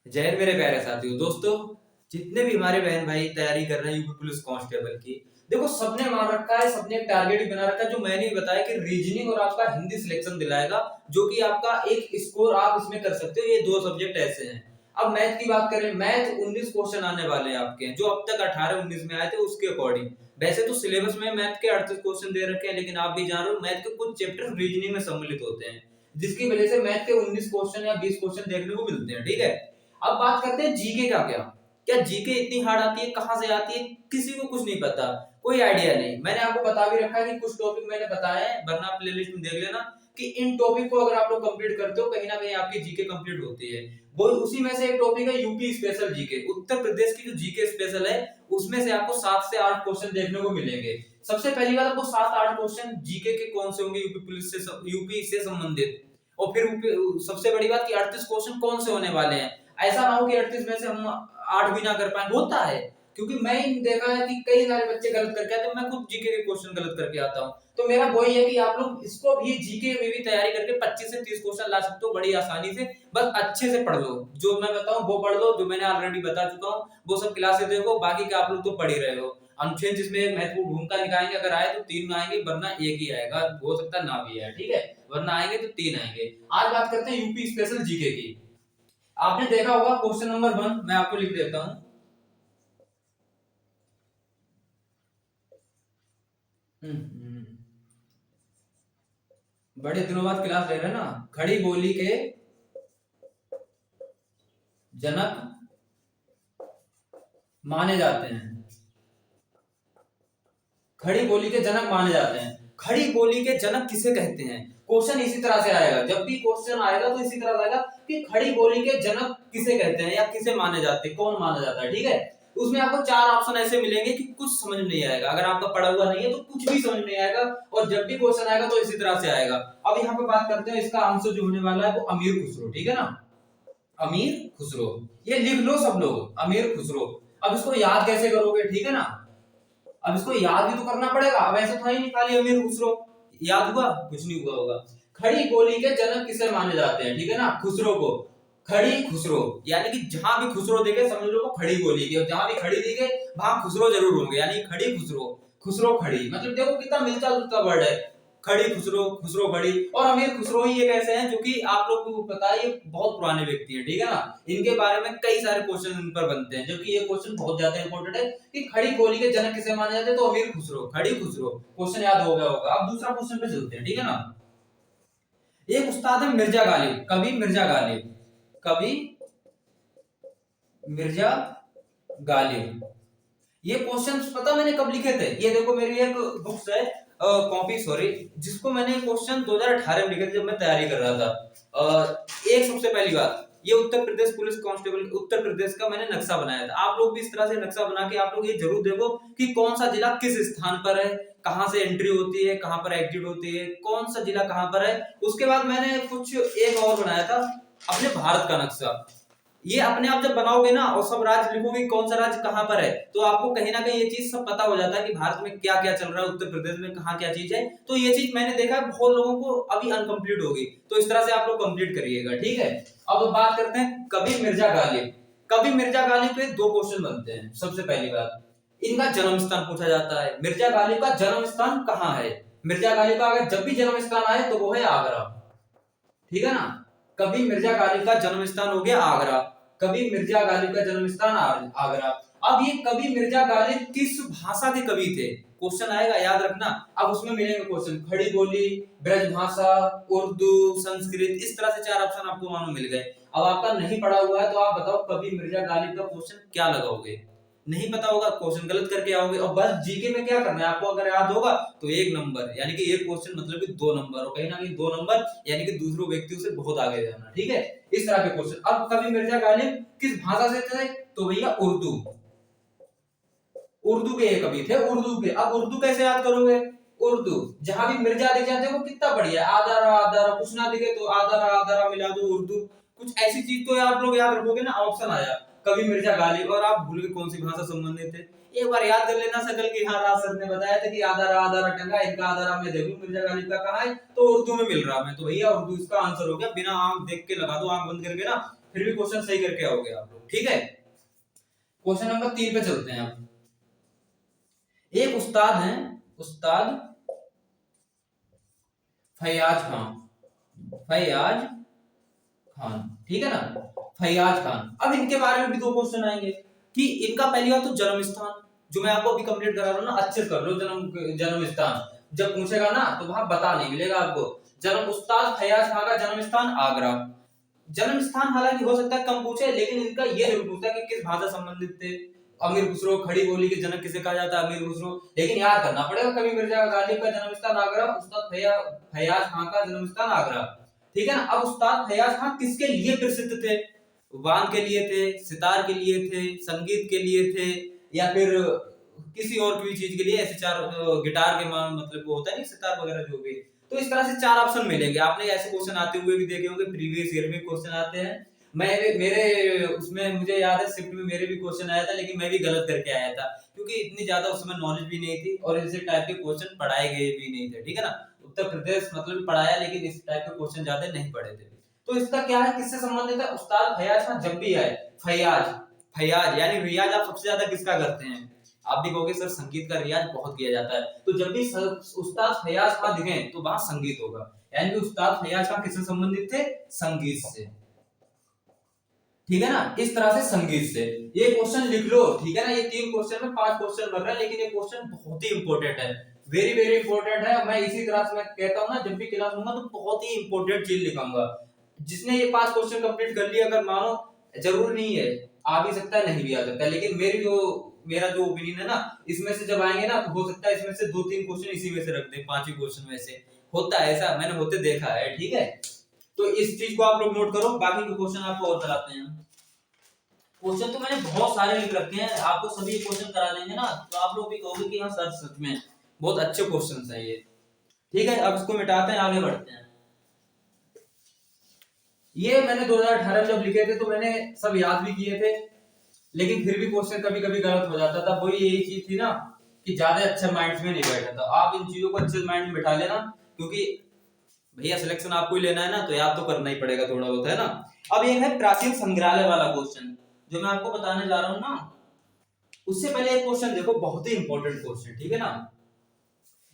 जय हिंद मेरे प्यारे साथियों दोस्तों। जितने भी हमारे बहन भाई तैयारी कर रहे हैं यूपी पुलिस कांस्टेबल की, देखो सबने मान रखा है, सबने एक टारगेट भी बना रखा है जो मैंने ही बताया कि रीजनिंग और आपका हिंदी सिलेक्शन दिलाएगा, जो कि आपका एक स्कोर आप इसमें कर सकते हो। ये दो सब्जेक्ट ऐसे हैं। अब मैथ की बात करें, मैथ 19 क्वेश्चन आने वाले हैं आपके, जो अब तक 18-19 में आए थे उसके अकॉर्डिंग। वैसे तो सिलेबस में मैथ के 38 क्वेश्चन दे रखे हैं, लेकिन आप भी जान रहे हो मैथ के कुछ चैप्टर रीजनिंग में सम्मिलित होते हैं, जिसकी वजह से मैथ के 19 क्वेश्चन या 20 क्वेश्चन देखने को मिलते हैं। ठीक है, अब बात करते हैं जीके का। क्या क्या जीके इतनी हार्ड आती है, कहां से आती है, किसी को कुछ नहीं पता, कोई आइडिया नहीं। मैंने आपको बता भी रखा है कि कुछ टॉपिक मैंने बताए हैं, वरना प्लेलिस्ट में देख लेना कि इन टॉपिक को अगर आप लोग कंप्लीट करते हो कहीं ना कहीं आपकी जीके कंप्लीट होती है। वो उसी में से एक टॉपिक है UP special GK. Uttar Pradesh की जो जीके स्पेशल है उसमें से आपको 7 से 8 क्वेश्चन देखने को मिलेंगे। सबसे पहली बात, आपको 7-8 क्वेश्चन जीके के कौन से होंगे यूपी पुलिस से, यूपी से संबंधित। और फिर सबसे बड़ी बात कि 38 क्वेश्चन कौन से होने वाले हैं। ऐसा ना हो कि 38 में से हम 8 भी ना कर पाए, होता है। क्योंकि मैं देखा है कि कई सारे बच्चे गलत करके आते हैं, मैं खुद जीके के क्वेश्चन गलत करके आता हूं। तो मेरा वही है कि आप लोग इसको भी जीके में भी तैयारी करके 25 से 30 क्वेश्चन ला सकते हो बड़ी आसानी से। बस अच्छे से पढ़ लो, जो मैं बताऊं वो पढ़ लो, जो मैंने ऑलरेडी बता चुका हूं वो सब क्लासेस देखो, बाकी के आप लोग तो पढ़ ही रहे हो। अनुच्छेद जिसमें महत्वपूर्ण भूमिका निभाएंगे, अगर आए तो 3 आएंगे, वरना एक ही आएगा, हो सकता है ना भी आए। ठीक है, वरना आएंगे तो 3 आएंगे। आज बात करते हैं यूपी स्पेशल जीके की। आपने देखा होगा क्वेश्चन नंबर 1, मैं आपको लिख देता हूं। बड़े दिनों बाद क्लास ले रहे हैं ना। खड़ी बोली के जनक माने जाते हैं। खड़ी बोली के जनक माने जाते हैं। खड़ी बोली के जनक किसे कहते हैं? क्वेश्चन इसी तरह से आएगा, जब भी क्वेश्चन आएगा तो इसी तरह आएगा कि खड़ी बोली के जनक किसे कहते हैं या किसे माने जाते हैं, कौन माना जाता है। ठीक है, उसमें आपको 4 ऑप्शन ऐसे मिलेंगे कि कुछ समझ में नहीं आएगा, अगर आपका पढ़ा हुआ नहीं है तो कुछ भी समझ नहीं आएगा। और जब भी क्वेश्चन आएगा तो इसी तरह से आएगा। अब यहाँ पे बात करते हैं, इसका आंसर जो होने वाला है वो अमीर खुसरो। ठीक है ना, अमीर खुसरो। ये लिख लो सब लोग, अमीर खुसरो। अब इसको याद कैसे करोगे? ठीक है ना, अब इसको याद भी तो करना पड़ेगा। अब ऐसे तो नहीं खाली अमीर खुसरो याद हुआ, कुछ नहीं हुआ होगा। खड़ी बोली के जनक किसे माने जाते हैं? ठीक है ना, खुसरो को। खड़ी खुसरो, यानी कि जहां भी खुसरो दिखे समझ लो वो खड़ी बोली की, और जहां भी खड़ी दिखे वहां खुसरो जरूर होंगे, यानी खड़ी खुसरो। खुसरो खड़ी, मतलब देखो कितना मिलता जुलता वर्ड है। खड़ी खुसरो, खुसरो खड़ी। और अमीर खुसरो ही एक ऐसे हैं जो कि आप लोग को पता है ये बहुत पुराने व्यक्ति हैं। ठीक है ना, इनके बारे में कई सारे क्वेश्चन इन पर बनते हैं, जो कि ये क्वेश्चन बहुत ज्यादा इंपॉर्टेंट है कि खड़ी बोली के जनक किसे माने जाते हैं, तो अमीर खुसरो, खड़ी खुसरो। क्वेश्चन याद हो गया होगा। अब दूसरा क्वेश्चन पे चलते हैं। ठीक है ना, एक उस्ताद है मिर्जा गालिब, कवि मिर्जा गालिब, कवि मिर्जा गालिब। ये क्वेश्चंस पता मैंने कब लिखे थे? ये देखो मेरी एक बुक्स है, कॉपी सॉरी, जिसको मैंने क्वेश्चन 2018 में लिखे थे जब मैं तैयारी कर रहा था। एक सबसे पहली बात, ये उत्तर प्रदेश पुलिस कांस्टेबल उत्तर प्रदेश का मैंने नक्शा बनाया था। आप लोग भी इस तरह से नक्शा बना के आप लोग ये जरूर देखो कि कौन सा जिला किस स्थान पर है, कहां से एंट्री होती है, कहां पर एग्जिट होती है, कौन सा जिला कहां पर है। उसके बाद मैंने कुछ एक और बनाया था, अपने भारत का नक्शा। ये अपने आप जब बनाओगे ना और सब राज्य लिखोगे कौन सा राज्य कहां पर है, तो आपको कहीं ना कहीं ये चीज सब पता हो जाता है कि भारत में क्या क्या चल रहा है, उत्तर प्रदेश में कहां क्या चीज है। तो ये चीज मैंने देखा है बहुत लोगों को अभी अनकंप्लीट होगी, तो इस तरह से आप लोग कंप्लीट करिएगा। ठीक है, अब बात करते हैं कवि मिर्जा गालिब। कवि मिर्जा गालिब पे 2 क्वेश्चन बनते हैं। सबसे पहली बात, इनका जन्म स्थान पूछा जाता है। मिर्जा गालिब का जन्म स्थान कहाँ है? मिर्जा गालिब का अगर जब भी जन्म स्थान आए तो वो है आगरा। ठीक है ना, कवि मिर्जा गालिब का जन्म स्थान हो गया आगरा। कवि मिर्जा गालिब का जन्म स्थान आगरा। अब ये कवि मिर्जा गालिब किस भाषा के कवि थे? क्वेश्चन आएगा, याद रखना। अब उसमें मिलेंगे क्वेश्चन, खड़ी बोली, ब्रज भाषा, उर्दू, संस्कृत, इस तरह से 4 ऑप्शन आपको मानो मिल गए। अब आपका नहीं पढ़ा हुआ है तो आप बताओ कवि मिर्जा गालिब का क्वेश्चन क्या लगाओगे? नहीं पता होगा, क्वेश्चन गलत करके आओगे। और बस जीके में क्या करना है आपको, अगर याद होगा तो 1 नंबर, यानी कि एक क्वेश्चन मतलब कि 2 नंबर, और कहीं ना कहीं 2 नंबर यानी कि दूसरों व्यक्तियों से बहुत आगे जाना। ठीक है, इस तरह के क्वेश्चन। अब कवि मिर्जा गालिब किस भाषा से थे? तो भैया उर्दू। उर्दू के ये कवि थे, उर्दू के। अब उर्दू कैसे याद करोगे? उर्दू, जहां भी मिर्जा दिख जाते हो कितना बढ़िया, आदारा आदारा, कुछ ना दिखे तो आदारा आदारा मिला दो उर्दू, कुछ ऐसी चीज तो आप लोग याद रखोगे ना। ऑप्शन आया कवि मिर्जा गालिब, और आप भूल गए कौन सी भाषा संबंधित है। एक बार याद कर लेना सकल की। हाँ, राज सर ने बताया था कि आधारा आधारा टंगा, इनका आधारा मैं देखूं मिर्जा गालिब का कहाँ है, तो उर्दू में मिल रहा है। तो भैया उर्दू इसका आंसर हो गया, बिना आंख देख के लगा दो, आंख बंद करके ना। फिर भी क्वेश्चन सही करके आओगे आप लोग, ठीक है। क्वेश्चन नंबर 3 पे चलते हैं आप। एक उस्ताद हैं, उस्ताद फैयाज खान, फैयाज खान, ठीक है ना, फैयाज खान। अब इनके बारे में भी 2 क्वेश्चन आएंगे कि इनका पहली बात तो जन्म स्थान, जो मैं आपको अभी कंप्लीट करा रहा हूं ना, अच्छे से कर लो। जन्म स्थान जब पूछेगा ना तो वहां बता नहीं मिलेगा आपको। जन्म उस्ताद फैयाज खान का जन्म स्थान आगरा। जन्म स्थान हालांकि हो सकता है कम पूछे, लेकिन इनका ये जरूर पूछता है कि किस भाषा संबंधित थे। अमीर खुसरो, खड़ी बोली के जनक किसे कहा जाता है, अमीर खुसरो। लेकिन याद करना पड़ेगा, कभी मिर्जा गालिब का जन्म स्थान आगरा, उस्ताद फैयाज खान का जन्म स्थान आगरा, ठीक है ना। अब उस्ताद फैयाज खान किसके लिए प्रसिद्ध थे? वान के लिए थे, सितार के लिए थे, संगीत के लिए थे, या फिर किसी और भी चीज के लिए? ऐसे 4 गिटार के मतलब वो होता है नहीं, सितार वगैरह जो भी। तो इस तरह से 4 ऑप्शन मिलेंगे। आपने ऐसे क्वेश्चन आते हुए भी देखे होंगे, प्रीवियस ईयर में क्वेश्चन आते हैं। मेरे उसमें मुझे याद है शिफ्ट में मेरे भी क्वेश्चन आया था, लेकिन मैं भी गलत करके आया था, क्योंकि इतनी ज्यादा उस समय नॉलेज भी नहीं थी और इस टाइप के क्वेश्चन पढ़ाए गए भी नहीं थे, ठीक है ना। उत्तर प्रदेश मतलब पढ़ाया, लेकिन इस टाइप के क्वेश्चन ज्यादा नहीं पढ़े थे। तो इसका क्या है, किससे संबंधित है? उस्ताद फैयाज खान जब भी आए, फैयाज, फैयाज यानी रियाज आप सबसे ज्यादा किसका करते हैं? आप भी कहोगे सर संगीत का रियाज बहुत किया जाता है, तो जब भी उस्ताद फैयाज खान दिखे तो वहां संगीत होगा, यानी कि उस्ताद फैयाज खान किससे संबंधित थे? संगीत से, ठीक है ना। इस तरह से संगीत से ये क्वेश्चन लिख लो, ठीक है ना। ये 3 क्वेश्चन में 5 क्वेश्चन बन रहा है, लेकिन ये क्वेश्चन बहुत ही इंपॉर्टेंट है, वेरी वेरी इंपॉर्टेंट है। मैं इसी तरह से मैं कहता हूं ना, जब भी क्लास लूंगा तो बहुत ही इंपॉर्टेंट चीज लिखाऊंगा। जिसने ये 5 क्वेश्चन कंप्लीट कर लिया, अगर मानो, जरूर नहीं है, आ भी सकता है, नहीं भी आ सकता है, लेकिन मेरा जो ओपिनियन है ना, इसमें से जब आएंगे ना तो हो सकता है इसमें से 2-3 क्वेश्चन इसी में से रख दे, 5 ही क्वेश्चन में से। होता है ऐसा, मैंने होते देखा है, ठीक है। तो इस चीज को आप लोग नोट करो, बाकी के क्वेश्चन आपको और कराते हैं। क्वेश्चन तो मैंने बहुत सारे लिख रखे हैं, आपको सभी क्वेश्चन करा देंगे ना, तो आप लोग भी कहोगे कि हाँ सर सच में बहुत अच्छे क्वेश्चन है ये, ठीक है। अब इसको मिटाते हैं, आगे बढ़ते हैं। ये मैंने 2018 में जब लिखे थे तो मैंने सब याद भी किए थे, लेकिन फिर भी क्वेश्चन कभी कभी गलत हो जाता था। वही यही चीज थी ना कि ज्यादा अच्छा माइंड में नहीं बैठा था। आप इन चीजों को अच्छे माइंड में बिठा लेना, क्योंकि भैया सिलेक्शन आपको ही लेना है ना, तो याद तो करना ही पड़ेगा थोड़ा बहुत, है ना। अब एक है प्राचीन संग्रहालय वाला क्वेश्चन, जो मैं आपको बताने जा रहा हूं ना, उससे पहले एक क्वेश्चन देखो, बहुत ही इंपॉर्टेंट क्वेश्चन, ठीक है ना।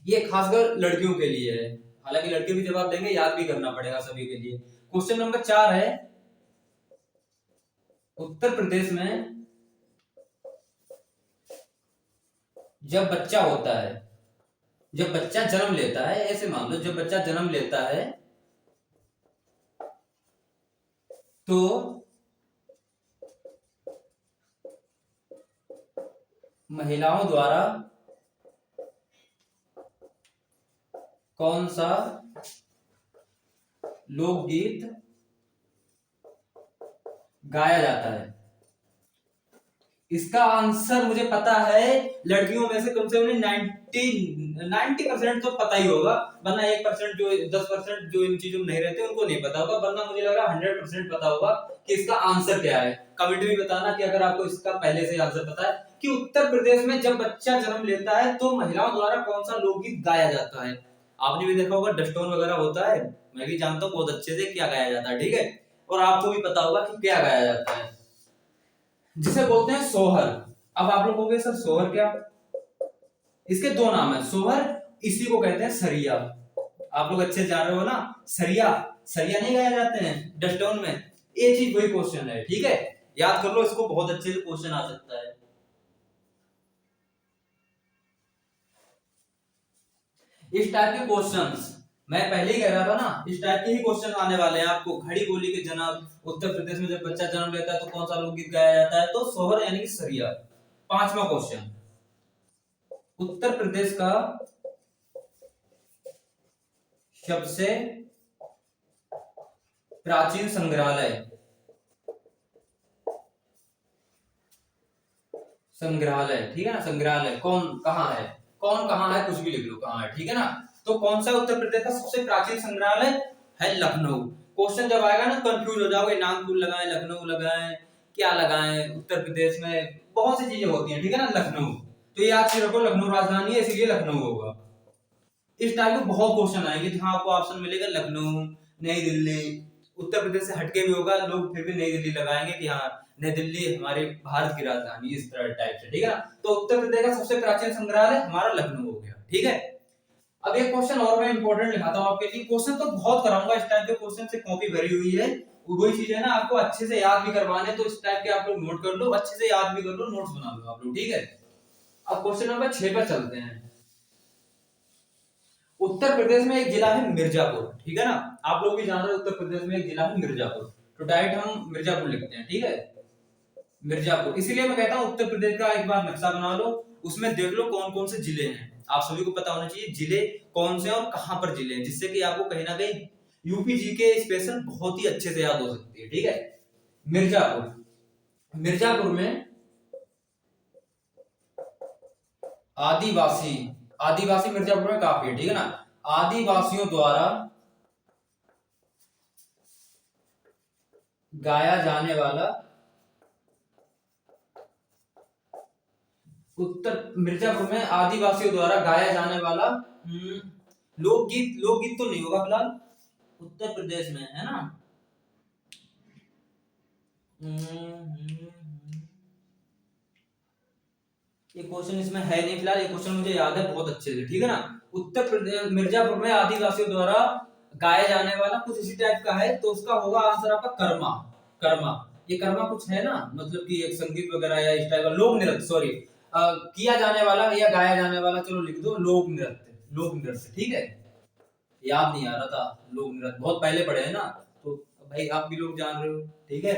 ये खासकर लड़कियों के लिए है, हालांकि लड़के भी जवाब देंगे, याद भी करना पड़ेगा सभी के लिए। क्वेश्चन नंबर 4 है, उत्तर प्रदेश में जब बच्चा होता है, जब बच्चा जन्म लेता है, ऐसे मान लो जब बच्चा जन्म लेता है तो महिलाओं द्वारा कौन सा लोकगीत गाया जाता है? इसका आंसर मुझे पता है, लड़कियों में से कम से कम 90% तो पता ही होगा, वरना 1% जो 10% जो इन चीजों में नहीं रहते उनको नहीं पता होगा, वरना मुझे लगा 100% पता होगा कि इसका आंसर क्या है। कमेंट में बताना कि अगर आपको इसका पहले से आंसर पता है कि उत्तर प्रदेश में जब बच्चा जन्म लेता है तो महिलाओं द्वारा कौन सा लोकगीत गाया जाता है। आपने भी देखा होगा डस्टोन वगैरह होता है, मैं भी जानता हूँ बहुत अच्छे से क्या गाया जाता है, ठीक है। और आपको भी पता होगा कि क्या गाया जाता है, जिसे बोलते हैं सोहर। अब आप लोग कहोगे सर सोहर क्या? इसके 2 नाम है, सोहर, इसी को कहते हैं सरिया। आप लोग अच्छे जान रहे हो ना, सरिया, सरिया नहीं गाया जाते हैं डस्टोन में, ये चीज वही क्वेश्चन है, ठीक है। याद कर लो इसको, बहुत अच्छे से क्वेश्चन आ सकता है। इस टाइप के क्वेश्चंस मैं पहले ही कह रहा था ना, इस टाइप के ही क्वेश्चन आने वाले हैं आपको। खड़ी बोली के जनक, उत्तर प्रदेश में जब बच्चा जन्म लेता है तो कौन सा लोकगीत गाया जाता है? तो सोहर यानी कि सरिया। 5वां क्वेश्चन, उत्तर प्रदेश का सबसे प्राचीन संग्रहालय, संग्रहालय, ठीक है ना, संग्रहालय कौन कहाँ है? कौन कहाँ है कुछ भी लिख लो, कहाँ है, ठीक है ना। तो कौन सा उत्तर प्रदेश का सबसे प्राचीन संग्रहालय है? लखनऊ। क्वेश्चन जब आएगा ना कंफ्यूज हो जाओगे, नागपुर लगाएं, लखनऊ लगाएं, क्या लगाएं, उत्तर प्रदेश में बहुत सी चीजें होती हैं, ठीक है ना। लखनऊ, तो याद से रखो लखनऊ राजधानी है, इसीलिए लखनऊ होगा। इस टाइप के बहुत क्वेश्चन आएंगे जहां आपको ऑप्शन मिलेगा लखनऊ, नई दिल्ली, उत्तर प्रदेश से हटके भी होगा, लोग फिर भी नई दिल्ली लगाएंगे कि हाँ नई दिल्ली हमारे भारत की राजधानी, इस तरह टाइप से, ठीक है ना। तो उत्तर प्रदेश का सबसे प्राचीन संग्रहालय हमारा लखनऊ हो गया, ठीक है। अब एक क्वेश्चन और मैं इंपॉर्टेंट लिखाता हूँ आपके लिए, क्वेश्चन तो बहुत कराऊंगा, इस टाइप के क्वेश्चन से कॉपी भरी हुई है। वही चीज है ना, आपको अच्छे से याद भी करवाने, तो इस टाइप के आप लोग नोट कर लो, अच्छे से याद भी कर लो, नोट्स बना लो आप लोग, ठीक है। अब क्वेश्चन नंबर 6 पर चलते हैं। उत्तर प्रदेश में एक जिला है मिर्जापुर, ठीक है ना। आप लोग भी जान रहे हो उत्तर प्रदेश में एक जिला है मिर्जापुर, तो डायरेक्ट हम मिर्जापुर लिखते हैं, ठीक है। मिर्जापुर, इसीलिए मैं कहता हूँ उत्तर प्रदेश का एक बार नक्शा बना लो, उसमें देख लो कौन कौन से जिले हैं। आप सभी को पता होना चाहिए जिले कौन से और कहां पर जिले हैं, जिससे कि आपको कहीं ना कहीं यूपी जी के स्पेशल बहुत ही अच्छे से याद हो सकती है, ठीक है। मिर्जापुर, मिर्जापुर में आदिवासी, आदिवासी मिर्जापुर में काफी है, ठीक है ना। आदिवासियों द्वारा गाया जाने वाला, उत्तर मिर्जापुर में आदिवासियों द्वारा गाया जाने वाला लोकगीत, लोकगीत तो नहीं होगा फिलहाल उत्तर प्रदेश में, है ना। ये क्वेश्चन इसमें है नहीं फिलहाल, ये क्वेश्चन मुझे याद है बहुत अच्छे से, ठीक है ना। उत्तर प्रदेश मिर्जापुर में आदिवासियों द्वारा गाया जाने वाला कुछ इसी टाइप का है, तो उसका होगा आंसर आपका कर्मा। कर्मा, ये कर्मा कुछ है ना, मतलब कि एक संगीत वगैरह या इस टाइप का, लोक नृत्य, सॉरी किया जाने वाला या गाया जाने वाला, चलो लिख दो लोक नृत्य, लोक नृत्य, ठीक है। याद नहीं आ रहा था, लोक नृत्य बहुत पहले पढ़े हैं ना, तो भाई आप भी लोग जान रहे हो, ठीक है।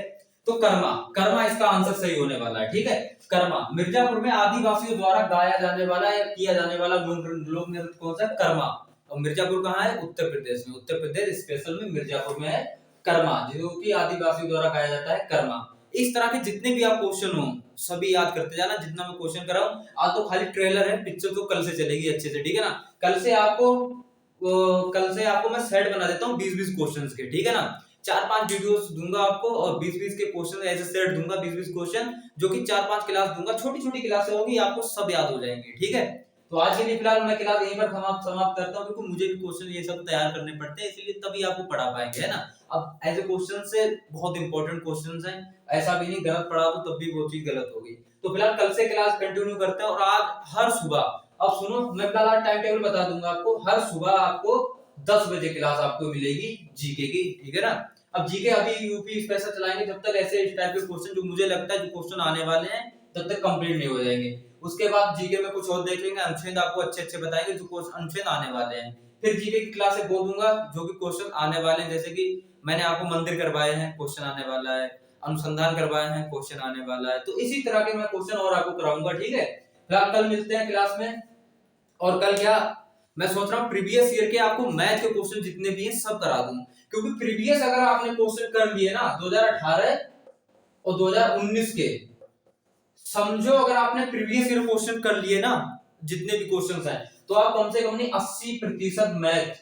तो कर्मा, कर्मा इसका आंसर सही होने वाला है, ठीक है। कर्मा, मिर्जापुर में आदिवासियों द्वारा गाया जाने वाला या किया जाने वाला लोक नृत्य कौन सा है? कर्मा। और मिर्जापुर कहाँ है? उत्तर प्रदेश में, उत्तर प्रदेश स्पेशल में मिर्जापुर में है कर्मा, जो कि आदिवासियों द्वारा गाया जाता है कर्मा। इस तरह के जितने भी आप क्वेश्चन हो सभी याद करते जाना, जितना मैं क्वेश्चन कराऊं। आज तो खाली ट्रेलर है, पिक्चर तो कल से चलेगी अच्छे से, ठीक है ना। कल से आपको मैं सेट बना देता हूँ 20-20 क्वेश्चंस के, ठीक है ना। 4-5 वीडियोस दूंगा आपको और 20-20 के क्वेश्चन ऐसे सेट दूंगा, 20-20 क्वेश्चन, जो कि 4-5 क्लास दूंगा, छोटी छोटी क्लास होगी, आपको सब याद हो जाएंगे, ठीक है। तो आज के लिए फिलहाल मैं क्लास यहीं पर समाप्त करता हूँ, क्योंकि मुझे भी क्वेश्चन ये सब तैयार करने पड़ते हैं, इसलिए तभी आपको पढ़ा पाएंगे, है ना। अब ऐसे क्वेश्चन से बहुत इंपॉर्टेंट क्वेश्चन हैं, ऐसा भी नहीं गलत पढ़ा तो तब भी वो चीज गलत होगी। तो फिलहाल कल से क्लास कंटिन्यू करते हैं, और आज हर सुबह, अब सुनो मैं फिलहाल आज टाइम टेबल बता दूंगा आपको, हर सुबह आपको 10 बजे क्लास आपको मिलेगी जीके की, ठीक है ना। अब जीके अभी यूपी स्पेशल चलाएंगे, जब तक ऐसे इस टाइप के क्वेश्चन जो मुझे लगता है जो क्वेश्चन आने वाले हैं तब तक कंप्लीट नहीं हो जाएंगे। उसके बाद जीके में कुछ और देख लेंगे, अनुच्छेद आपको अच्छे अच्छे बताएंगे जो क्वेश्चन अनुच्छेद आने वाले हैं। फिर जीके की क्लास से बोल दूंगा जो भी क्वेश्चन आने वाले हैं, जैसे कि मैंने आपको मंदिर करवाए हैं, क्वेश्चन आने वाला है, अनुसंधान करवाए हैं, क्वेश्चन आने वाला है। तो इसी तरह के मैं क्वेश्चन और आपको कराऊंगा, ठीक है। फिलहाल कल मिलते हैं क्लास में। और कल क्या मैं सोच रहा हूँ, प्रीवियस ईयर के आपको मैथ के क्वेश्चन जितने भी हैं सब करा दूं, क्योंकि प्रीवियस अगर आपने क्वेश्चन कर लिए ना 2018 और 2019 के, समझो अगर आपने प्रीवियस ईयर क्वेश्चन कर लिए ना जितने भी क्वेश्चंस हैं, तो आप कम से कम नहीं 80% मैथ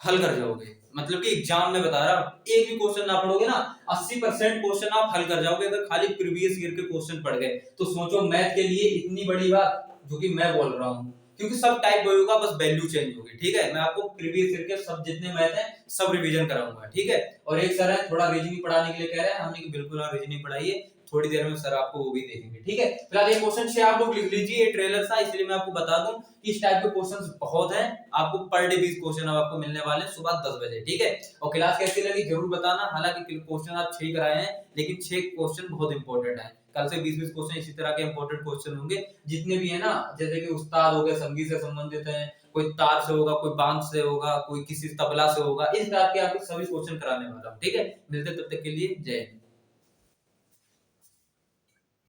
हल कर जाओगे। मतलब कि एग्जाम में बता रहा हूं, एक भी क्वेश्चन ना पढ़ोगे ना 80% क्वेश्चन आप हल कर जाओगे, अगर खाली प्रीवियस ईयर के क्वेश्चन पढ़ गए। तो सोचो मैथ के लिए इतनी बड़ी बात जो कि मैं बोल रहा हूँ, क्योंकि सब टाइप वही होगा, बस वैल्यू चेंज होगी, ठीक है। मैं आपको प्रीवियस ईयर के सब जितने मैथ हैं सब रिवीजन कराऊंगा, ठीक है। और एक सर है थोड़ा रीजनिंग पढ़ाने के लिए कह रहे हैं, हमने बिल्कुल रीजनिंग पढ़ाइए, थोड़ी देर में सर आपको वो भी देखेंगे, ठीक है। फिलहाल ये क्वेश्चन 6 आप लोग लिख लीजिए, ये ट्रेलर था इसलिए मैं आपको बता दूं कि इस टाइप के क्वेश्चंस बहुत हैं, आपको पर डे 20 क्वेश्चन अब आपको मिलने वाले हैं सुबह 10 बजे, ठीक है। और क्लास कैसी लगी जरूर बताना, हालांकि क्वेश्चन आप 6 कराए हैं लेकिन 6 क्वेश्चन बहुत इंपॉर्टेंट है। कल से 20-20 क्वेश्चन इसी तरह के इंपॉर्टेंट क्वेश्चन होंगे जितने भी है ना, जैसे कि उस्ताद हो गए, संगीत से संबंधित है, कोई तार से होगा, कोई बांध से होगा, कोई किसी तबला से होगा, इस टाइप के आपको सभी क्वेश्चन कराने वाला हूं, ठीक है। मिलते तब तक के लिए जय हिंद।